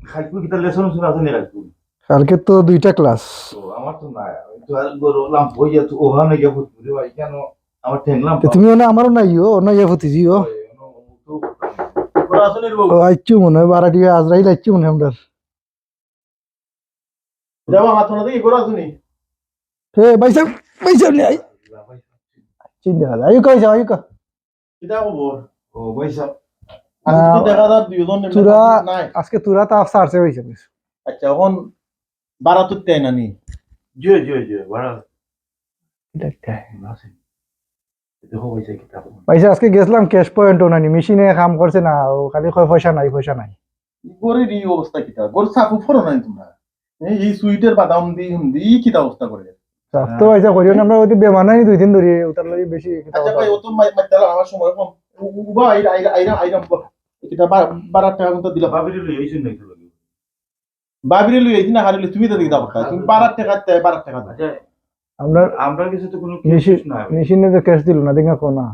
খাইকু কিতা লেসন শুনে আছে নি রাখবো কালকে তো 2টা ক্লাস। তো আমার তো না তো আর গরলাম বইয়া তো ওখানে গিয়ে ফুটবুরি ভাই কেন আমার ঠেংলাম তুমিও না আমারও নাই না ইয়ে ভতিজিও পড়াশোনার বউ আইচু মনে হয় বারাটি আজরাইল আইচু মনে হয় আমরা। যাবা মাথা না দেখি গোরা শুনি হে ভাইসাব নে আই চিন্তা না আইও কই যাও আইও কা কিতা খবর ও বৈশা আজকে তো দেখা যার দুইজন তুরা নাই আজকে তুরা তা সারছে হইছে আচ্ছা এখন বারাতুত তাই নানি জি জি জি বারা দেখতে আছে দেখো বৈশা কিতা পয়সা আজকে গেছিলাম ক্যাশ পয়েন্ট নানি মেশিনে কাম করছে না ও খালি কয় পয়সা নাই গরির এই অবস্থা কিতা গর সাফু ফরো নাই তোমরা এই সুইটের বাদাম দি কিতা অবস্থা করে সাফ তো পয়সা করিও না আমরা ওই বেমানাই 2 দিন ধরে উতার লাগি বেশি আচ্ছা ভাই ও তো মাইতালা আমার সময় কম উবা আইরা কিতা 12 টাকা মতো দিলা ভাবিরে লই আইছেন নাকি লাগে ভাবিরে লই আইছিনা হারিলে তুমি তো দিতা কথা তুমি 12 টাকা আচ্ছা আমরা কিছু তো কোনো কেস না মেশিনে তো ক্যাশ দিল না দেখা কোনা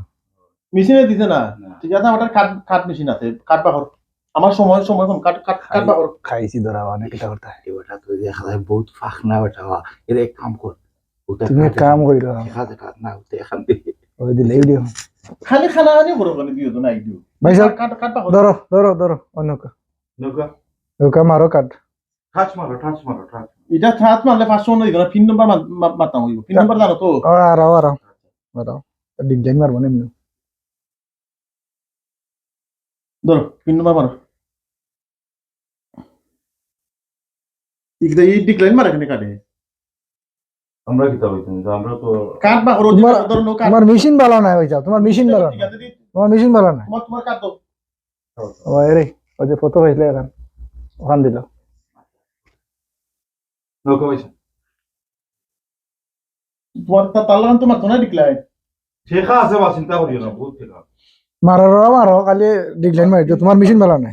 মেশিনে দিতে না ঠিক আছে আমার কাট মেশিন আছে কাট বাহর আমার সময় কম কাট বাহর খাইছি ধরা অনেক কিটা করতে ওটা তো দেখা যায় বহুত ফাখ না ওটা এর এক কাম কর তুমি কাম কইরা খাতে কাট না ওতে এখান থেকে ওই দিলেই দিও খালি খানা আনি করো মানে দিও তো নাই দিও ভাই সাহেব কাট বাহর ধরো অন্যকা নকা ওকা মারো কাট টাচ মারো এটা টাচ মারলে 500 না দিও পিন নাম্বার মারতাম হইব পিন নাম্বার জানো তো আরাও ডিজাইন মারবো না এমনি ধরো পিন নাম্বার মারো এই ডিক্লাইন মারা কেন কাটে আমরা কি তবে তুমি আমরা তো কাট বা রোজ ধরো নো কাট তোমার মেশিন ভালো না হইছা তোমার মেশিন ভালো না তোমার মেশিন ভালো না তোমার কাট দাও ওই রে ওই যে ফটো হইলে এখন ওখান দিল নৌকা পয়সা তোমার তালান তোমার তো না ডিক্লাইন ঠিক আছে বা চিন্তা করিও না বহুত ঠিক আছে মারো খালি ডিক্লাইন মারি দিও তোমার মেশিন ভালো না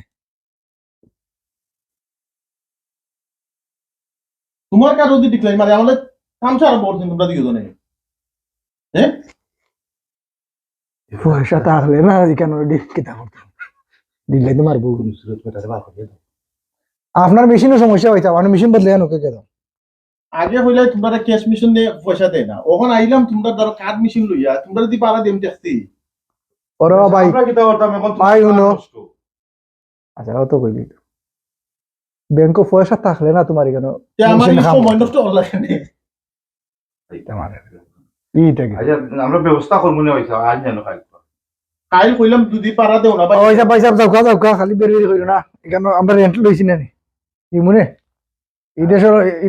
তোমার কার যদি ডিক্লাইন মারে আমাদের কামছা আর বড় তোমরা দিও তো নাই হ্যাঁ পয়সা থাকলে না কেন কিতা করতাম ডিক্লাইন তো মারবো সুরত মেটারে বার করে দাও আপনার মেশিনের সমস্যা হইছে আমার মেশিন বদলে আনো কে দাও আগে হইলে তোমরা ক্যাশ মেশিন দিয়ে পয়সা দেয় না ওখান আইলাম তোমরা ধরো কার্ড মেশিন লইয়া তোমরা যদি পারা দেম দেখছি ওরে ভাই আমরা কিতা করতাম এখন ভাই শুনো আচ্ছা ও তো কইলি ব্যাংক পয়সা থাকলে না তোমার কেন আমার এই সময় নষ্ট হল কেন এইটা মারে এইটা কি আচ্ছা আমরা ব্যবস্থা করব না হইছে আজ জানো কাল কইলাম যদি পারা দেও না পয়সা যাও খালি বের কইরো না এখানে আমরা রেন্ট লইছি না নি মনে এই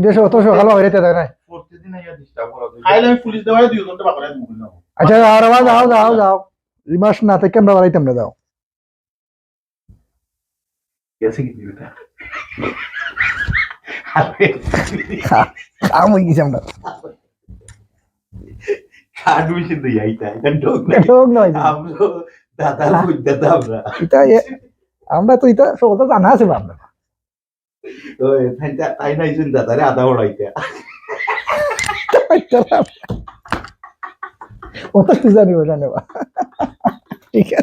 দেশে অত সকাল হইতে থাকে না প্রতিদিন আইয়া ডিস্টার্ব করা কাল আমি পুলিশ দেওয়ায় দুই ঘন্টা বাকরে মুখ না আচ্ছা আর যাও এই মাস না থেকে আমরা বাড়াইতাম না যাও कैसे की बेटा কাম হই গেছে আমরা কার্ড মেশিন দিয়ে আইতা এটা ডগ নয় আমরা দাদা বুঝতে আমরা এটা আমরা তো এটা সব কথা জানা আছে আমরা ওই তাই না ইসুন দাদারে আধা বড়াইতা অত জানি ওটা নেবা ঠিক আছে।